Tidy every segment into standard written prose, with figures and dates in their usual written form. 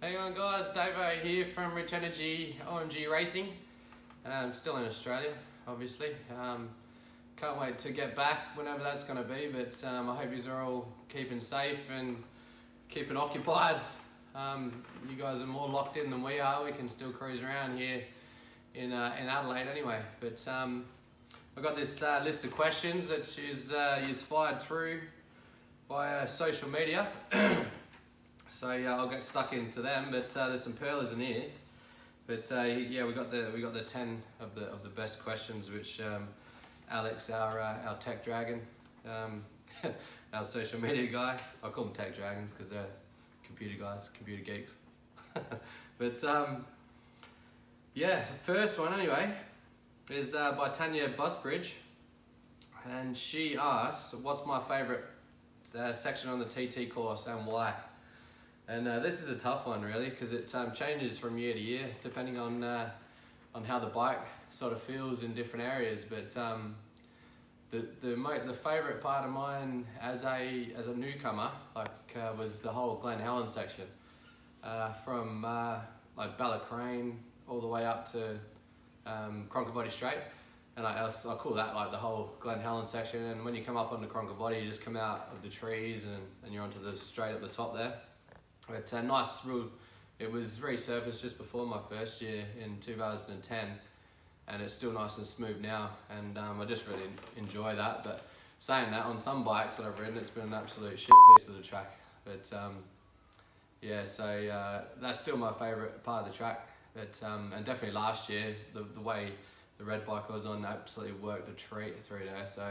Hey on guys, Davo here from Rich Energy OMG Racing. Still in Australia, obviously. Can't wait to get back whenever that's going to be, but I hope you are all keeping safe and keeping occupied. You guys are more locked in than we are. We can still cruise around here in Adelaide anyway. But I've got this list of questions that is fired through via social media. So I'll get stuck into them, but there's some pearlers in here. But yeah, we got the 10 of the best questions, which Alex, our tech dragon, our social media guy. I call them tech dragons because they're computer guys, computer geeks. But yeah, the first one anyway is by Tanya Busbridge, and she asks, "What's my favourite section on the TT course and why?" And this is a tough one really, because it changes from year to year depending on how the bike sort of feels in different areas. But the favourite part of mine as a newcomer was the whole Glen Helen section, from like Ballacrane all the way up to Cronkovody Straight, and I call that like the whole Glen Helen section. And when you come up on the Cronkovody, you just come out of the trees and you're onto the straight at the top there. But nice, it was resurfaced just before my first year in 2010, and it's still nice and smooth now, and I just really enjoy that. But saying that, on some bikes that I've ridden, it's been an absolute shit piece of the track. But yeah, so that's still my favourite part of the track. But and definitely last year, the way the red bike I was on absolutely worked a treat through there. So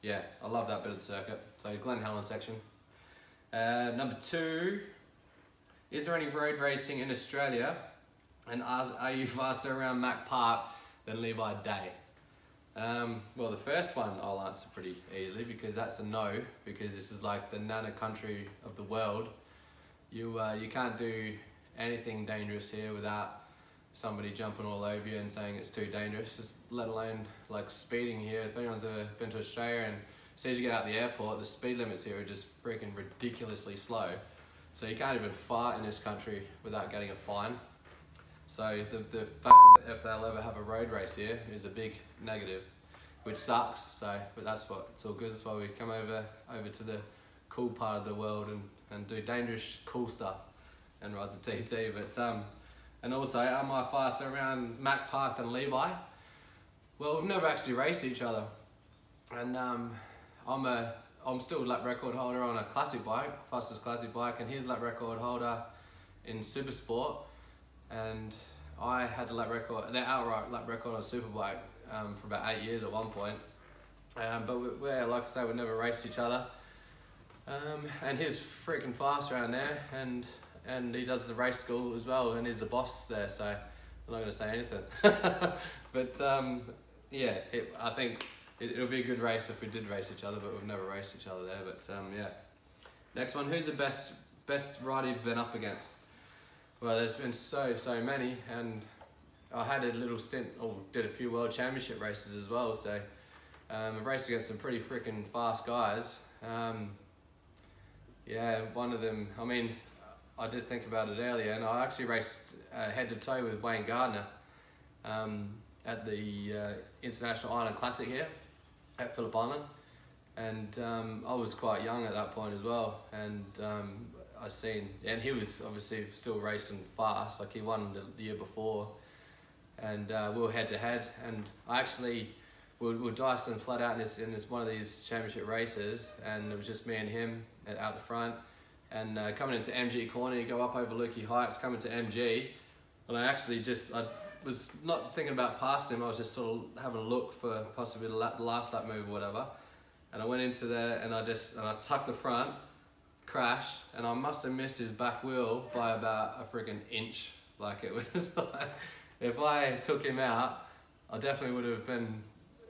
yeah, I love that bit of the circuit. So Glen Helen section. Number 2, is there any road racing in Australia, and are you faster around Mac Park than Levi Day? Well, the first one I'll answer pretty easily, because that's a no, because this is like the nana country of the world. You can't do anything dangerous here without somebody jumping all over you and saying it's too dangerous, just let alone like speeding here. If anyone's ever been to Australia, and as soon as you get out the airport, the speed limits here are just freaking ridiculously slow. So you can't even fart in this country without getting a fine. So the fact that if they'll ever have a road race here is a big negative, which sucks. So, but that's what, it's all good. That's why we come over to the cool part of the world and do dangerous, cool stuff and ride the TT. But and also, am I faster around Mac Park than Levi? Well, we've never actually raced each other, and I'm still lap record holder on a classic bike, fastest classic bike, and he's lap record holder in Super Sport, and I had the outright lap record on Superbike for about 8 years at one point. But we're, like I say, we never raced each other. And he's freaking fast around there, and he does the race school as well, and he's the boss there, so I'm not going to say anything. But yeah, I think it'll be a good race if we did race each other, but we've never raced each other there. But yeah. Next one, who's the best rider you've been up against? Well, there's been so many, and I had a little stint, or did a few World Championship races as well, so I've raced against some pretty freaking fast guys. Yeah, one of them, I mean, I did think about it earlier, and I actually raced head to toe with Wayne Gardner at the International Island Classic here at Phillip Island, and I was quite young at that point as well, and and he was obviously still racing fast, like he won the year before, and we were head to head, and I actually we were dicing flat out in this one of these championship races, and it was just me and him out the front, and coming into MG corner, you go up over Lukey Heights, coming to MG, and I was not thinking about passing him, I was just sort of having a look for possibly the last lap move or whatever, and I went into there and I tucked the front, crashed, and I must have missed his back wheel by about a freaking inch. Like, it was like, if I took him out, I definitely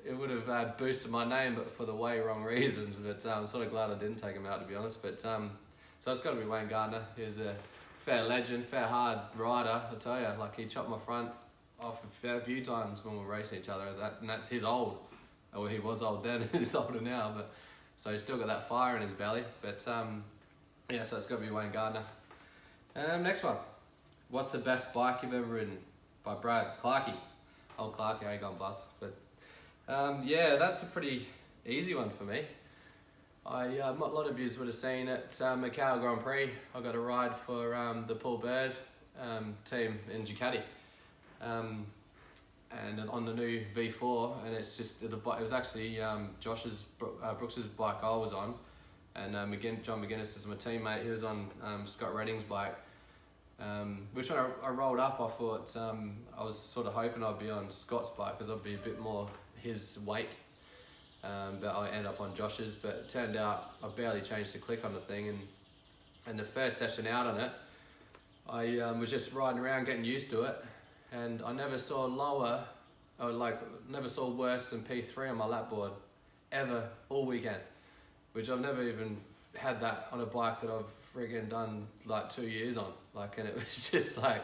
it would have boosted my name, but for the way wrong reasons. But I'm sort of glad I didn't take him out, to be honest. But so it's got to be Wayne Gardner. He's a fair legend, fair hard rider, I tell you. Like, he chopped my front off a fair few times when we were racing each other, and that's his old. Well, he was old then, he's older now, but so he's still got that fire in his belly. But yeah, so it's got to be Wayne Gardner. Next one. What's the best bike you've ever ridden? By Brad Clarkey. Old Clarkey, I gone bust. But yeah, that's a pretty easy one for me. A lot of you would have seen at Macau Grand Prix. I got a ride for the Paul Bird team in Ducati, and on the new V4. And it's just it was actually Brooks's bike I was on, and John McGuinness is my teammate. He was on Scott Redding's bike. Which when I rolled up, I thought I was sort of hoping I'd be on Scott's bike because I'd be a bit more his weight. But I ended up on Josh's. But it turned out I barely changed the click on the thing, and the first session out on it, I was just riding around getting used to it, and I never saw never saw worse than P3 on my lap board ever all weekend, which I've never even had that on a bike that I've friggin' done like 2 years on. And it was just like,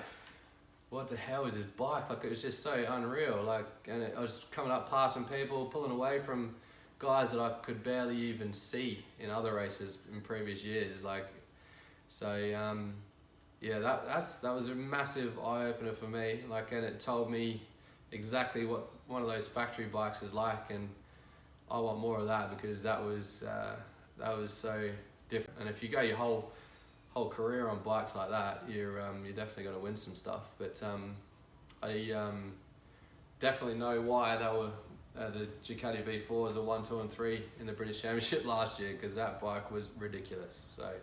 what the hell is this bike? It was just so unreal. I was coming up, passing people, pulling away from guys that I could barely even see in other races in previous years. Yeah, that was a massive eye opener for me. And it told me exactly what one of those factory bikes is like, and I want more of that because that was so different. And if you go your whole career on bikes like that, you're definitely going to win some stuff. But I definitely know why they were the Ducati V4s are 1, 2 and 3 in the British Championship last year, because that bike was ridiculous. So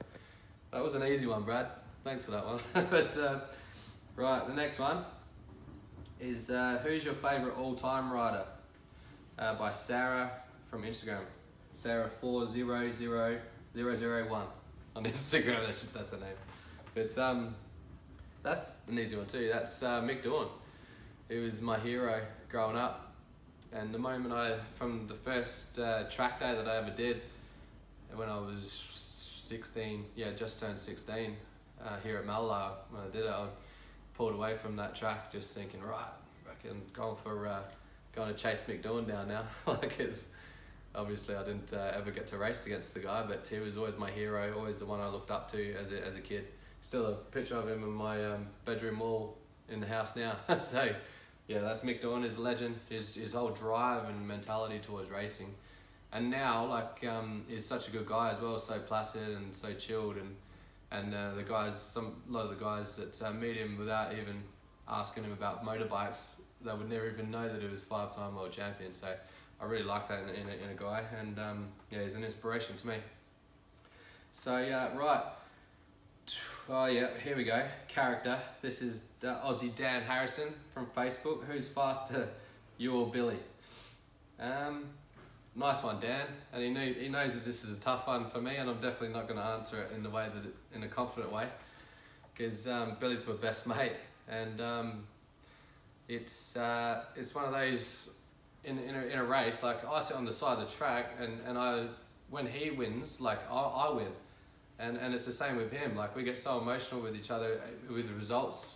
that was an easy one, Brad. Thanks for that one. But right, the next one is who's your favourite all-time rider? By Sarah from Instagram. Sarah 400001 on Instagram. That's her name. But that's an easy one too. That's Mick Doohan. He was my hero growing up. And the moment from the first track day that I ever did, when I was 16, just turned 16, here at Malala, when I did it, I pulled away from that track just thinking, right, I reckon going to chase Mick Doohan down now. Obviously I didn't ever get to race against the guy, but he was always my hero, always the one I looked up to as a kid. Still a picture of him in my bedroom wall in the house now. So yeah, that's Mick Doohan. He's a legend. His whole drive and mentality towards racing, and now he's such a good guy as well. So placid and so chilled, and a lot of the guys that meet him without even asking him about motorbikes, they would never even know that he was 5-time world champion. So I really like that in a guy, and he's an inspiration to me. So right. Oh yeah, here we go. Character. This is Aussie Dan Harrison from Facebook. Who's faster, you or Billy? Nice one, Dan. And he knows that this is a tough one for me, and I'm definitely not going to answer it in a confident way, because Billy's my best mate, and it's one of those in a race. I sit on the side of the track, and when he wins, I win. And it's the same with him. We get so emotional with each other with the results,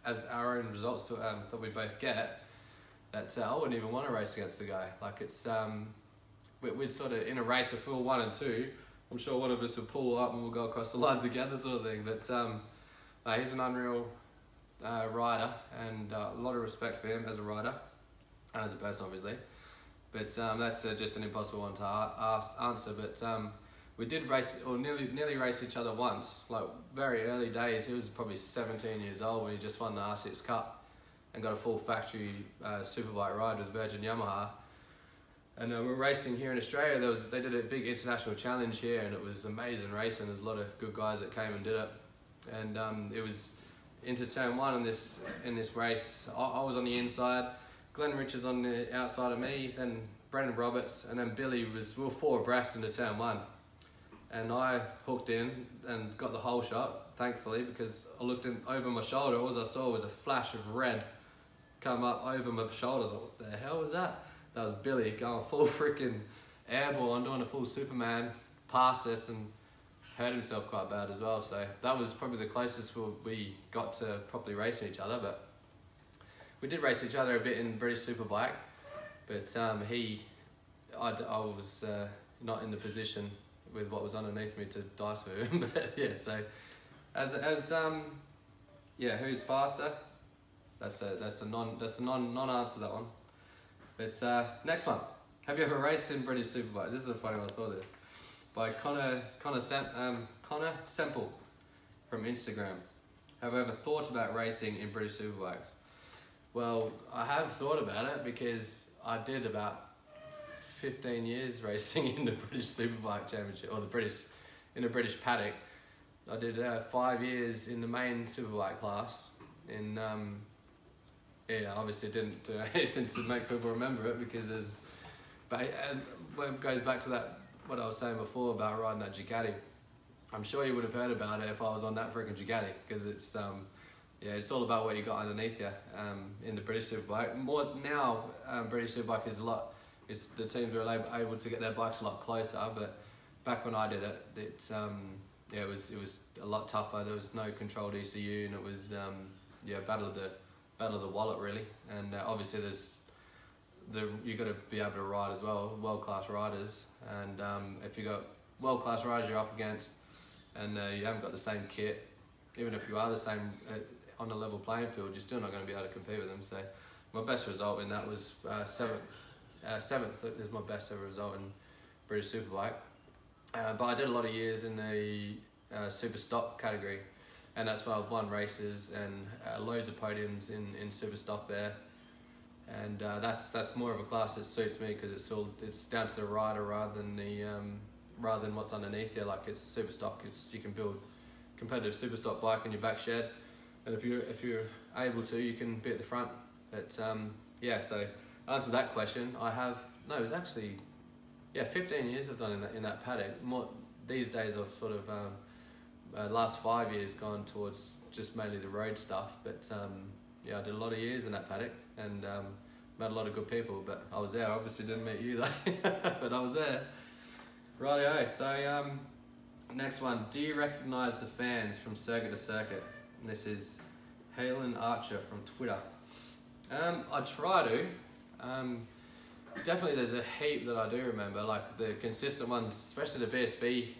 as our own results that we both get, that I wouldn't even want to race against the guy. We'd sort of in a race of full 1 and 2. I'm sure one of us would pull up and we'll go across the line together, sort of thing. But he's an unreal rider, and a lot of respect for him as a rider and as a person, obviously. But that's just an impossible one to answer. But we did race, or nearly race each other once, very early days. He was probably 17 years old when he just won the R6 Cup and got a full factory Superbike ride with Virgin Yamaha. And we're racing here in Australia. They did a big international challenge here, and it was amazing racing. There's a lot of good guys that came and did it. And it was into turn 1 in this race. I was on the inside, Glenn Richards on the outside of me, then Brendan Roberts, and then Billy we were 4 abreast into turn 1. And I hooked in and got the whole shot, thankfully, because I looked over my shoulder. All I saw was a flash of red come up over my shoulders. What the hell was that? That was Billy going full freaking airborne, doing a full Superman past us, and hurt himself quite bad as well. So that was probably the closest we got to properly racing each other. But we did race each other a bit in British Superbike. But I was not in the position with what was underneath me to dice for him. But yeah, so Yeah, who's faster? That's a non answer, that one. But next one. Have you ever raced in British Superbikes? This is a funny one. I saw this by Connor Semple from Instagram. Have you ever thought about racing in British Superbikes? Well, I have thought about it because I did about 15 years racing in the British Superbike Championship, or in a British paddock. I did 5 years in the main Superbike class. Obviously didn't do anything to make people remember it because it goes back to what I was saying before about riding that Ducati. I'm sure you would have heard about it if I was on that freaking Ducati, because it's all about what you got underneath you in the British Superbike. More now, British Superbike is the teams are able to get their bikes a lot closer. But back when I did it, it was a lot tougher. There was no controlled ECU, and it was battle of the wallet really. And obviously you got to be able to ride as well, world class riders. And if you got world class riders you're up against, and you haven't got the same kit, even if you are the same on a level playing field, you're still not going to be able to compete with them. So my best result in that was seventh is my best ever result in British Superbike. But I did a lot of years in the super stock category, and that's why I've won races and loads of podiums in super stock there. And that's more of a class that suits me because it's down to the rider rather than what's underneath you. Like, it's super stock. You can build competitive super stock bike in your back shed, and if you're able to, you can be at the front. But so to answer that question, it was actually 15 years I've done in that paddock. More these days I've sort of last 5 years gone towards just mainly the road stuff. But I did a lot of years in that paddock and met a lot of good people. But I was there. I obviously didn't meet you though, but I was there. Rightio. So next one. Do you recognise the fans from circuit to circuit? And this is Halen Archer from Twitter. I try to. Definitely there's a heap that I do remember, like the consistent ones, especially the BSB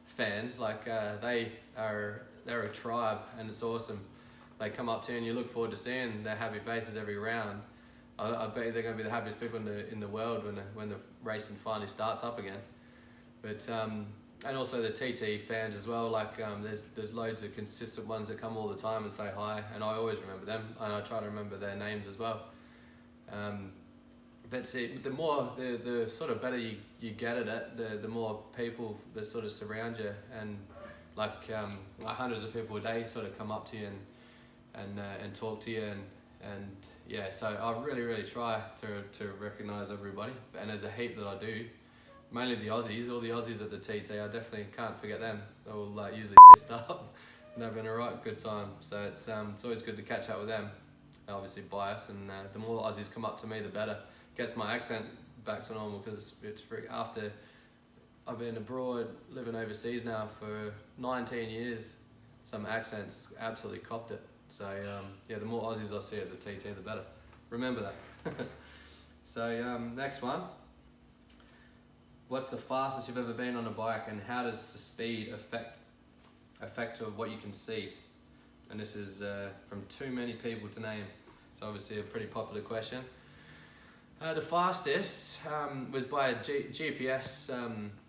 fans. Like they're a tribe, and it's awesome. They come up to you and you look forward to seeing their happy faces every round. I bet they're going to be the happiest people in the world when the racing finally starts up again. But and also the TT fans as well. Like there's loads of consistent ones that come all the time and say hi, and I always remember them, and I try to remember their names as well. But see, the more the sort of better you get at it, the more people that sort of surround you, and like hundreds of people a day sort of come up to you and talk to you, and so I really try to recognise everybody, and there's a heap that I do. Mainly the Aussies, all the Aussies at the TT, I definitely can't forget them. They're all usually pissed up and having a right good time. So it's always good to catch up with them. They're obviously biased, and the more Aussies come up to me, the better. Gets my accent back to normal, because it's after I've been abroad, living overseas now for 19 years, some accents absolutely copped it. So the more Aussies I see at the TT, the better. Remember that. So next one. What's the fastest you've ever been on a bike, and how does the speed affect what you can see? And this is from too many people to name. It's obviously a pretty popular question. The fastest was by a GPS,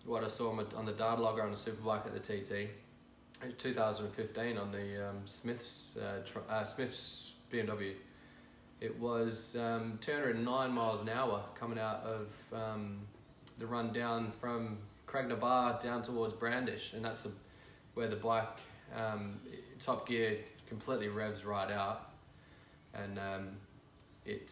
what I saw on the data logger on the Superbike at the TT. In 2015 on the Smith's BMW. It was 209 miles an hour coming out of the run down from Craignabar down towards Brandish, and that's where the bike top gear completely revs right out, and it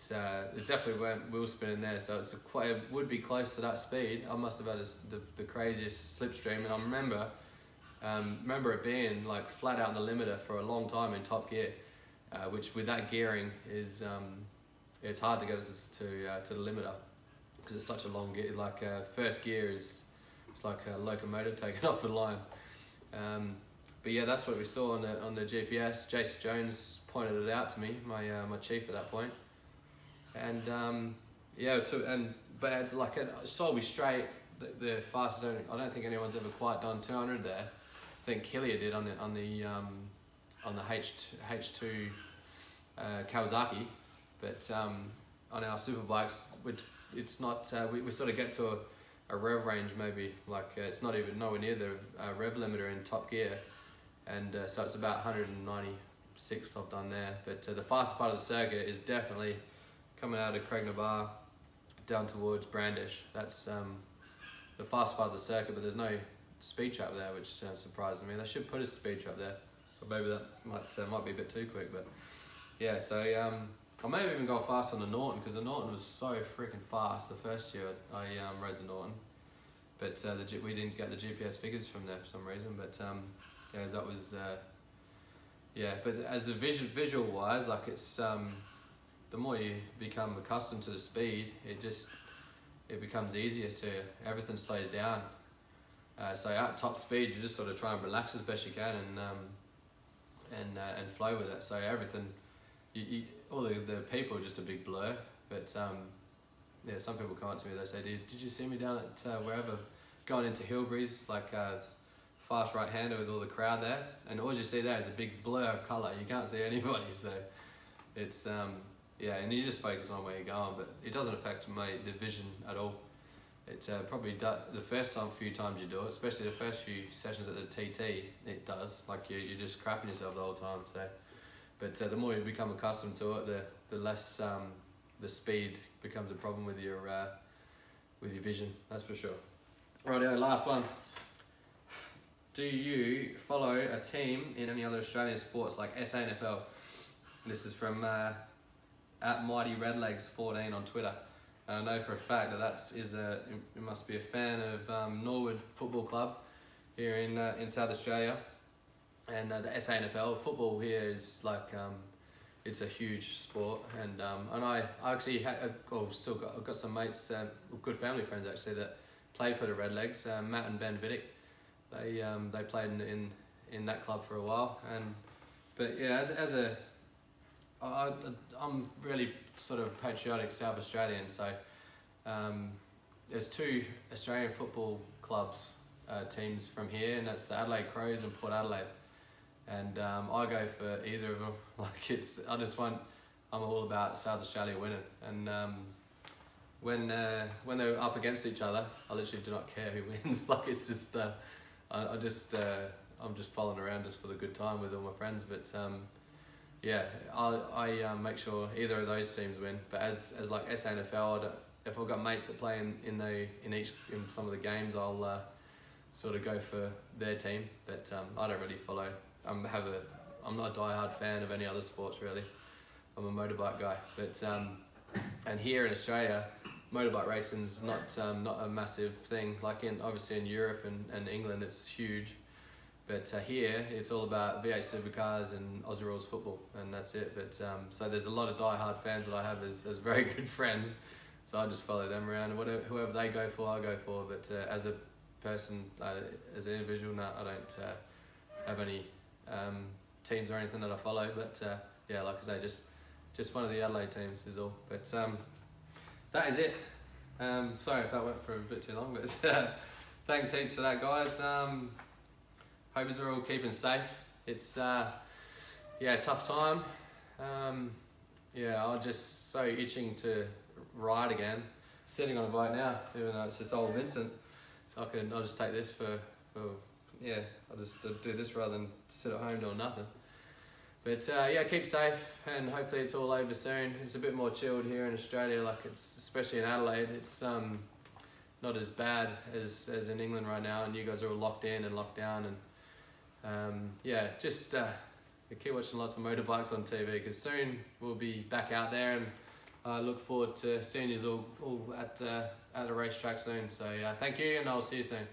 definitely went wheel spinning there, so it would be close to that speed. I must have had the craziest slipstream, and I remember it being like flat out in the limiter for a long time in top gear, which with that gearing is it's hard to get to the limiter, because it's such a long gear. Like first gear it's like a locomotive taken off the line. But yeah, that's what we saw on the GPS. Jason Jones pointed it out to me, my chief at that point. And but like Solby Straight, the fastest zone. I don't think anyone's ever quite done 200 there. think Hillier did on the H2 Kawasaki, but on our Superbikes, it's not. We sort of get to a rev range maybe like it's not even nowhere near the rev limiter in top gear, and so it's about 196 I've done there. But the fastest part of the circuit is definitely coming out of Craignabar down towards Brandish. That's the fastest part of the circuit, but there's no speed trap there, which surprises me. They should put a speed trap there, but maybe that might be a bit too quick. But yeah, so I may have even gone fast on the Norton, because the Norton was so freaking fast the first year I rode the Norton, but we didn't get the GPS figures from there for some reason. But yeah, that was but as a visual wise, like it's the more you become accustomed to the speed, it becomes easier to, everything slows down. So at top speed, you just sort of try and relax as best you can and flow with it. So everything, all the people are just a big blur. But yeah, some people come up to me, they say, did you see me down at wherever, going into Hillbreeze, like fast right-hander with all the crowd there? And all you see there is a big blur of colour. You can't see anybody. So it's, yeah, and you just focus on where you're going, but it doesn't affect the vision at all. It probably does the first few times you do it, especially the first few sessions at the TT. It does, like you're just crapping yourself the whole time. So, but the more you become accustomed to it, the less the speed becomes a problem with your vision. That's for sure. Rightio, last one. Do you follow a team in any other Australian sports like SANFL? This is from at Mighty Redlegs 14 on Twitter. I know for a fact that it must be a fan of Norwood Football Club here in South Australia, and the SANFL football here is like it's a huge sport, and I actually I've got some mates, good family friends actually, that play for the Redlegs, Matt and Ben Vidic. They played in that club for a while, but yeah, I'm really sort of patriotic South Australian, so there's two Australian football clubs, teams from here, and that's the Adelaide Crows and Port Adelaide, and I go for either of them. Like I'm all about South Australia winning, and when they're up against each other, I literally do not care who wins. Like it's just I'm just following around just for the good time with all my friends, but yeah, I make sure either of those teams win. But as like SANFL, if I've got mates that play in some of the games, I'll sort of go for their team. But I don't really follow. I'm not a diehard fan of any other sports really. I'm a motorbike guy. But and here in Australia, motorbike racing's not a massive thing. Like obviously in Europe and England, it's huge. But here, it's all about V8 supercars and Aussie rules football, and that's it. But so there's a lot of die-hard fans that I have as very good friends, so I just follow them around, and whoever they go for, I go for. But as a person, as an individual, no, I don't have any teams or anything that I follow. But yeah, like I say, just one of the Adelaide teams is all. But that is it. Sorry if that went for a bit too long, but thanks heaps for that, guys. Hope you're all keeping safe. It's tough time. I'm just so itching to ride again. Sitting on a bike now, even though it's this old Vincent. So I'll just take this I'll just do this rather than sit at home doing nothing. But keep safe, and hopefully it's all over soon. It's a bit more chilled here in Australia, like it's especially in Adelaide. It's not as bad as in England right now, and you guys are all locked in and locked down, and keep watching lots of motorbikes on TV, because soon we'll be back out there, and I look forward to seeing you all at a racetrack soon. So thank you, and I'll see you soon.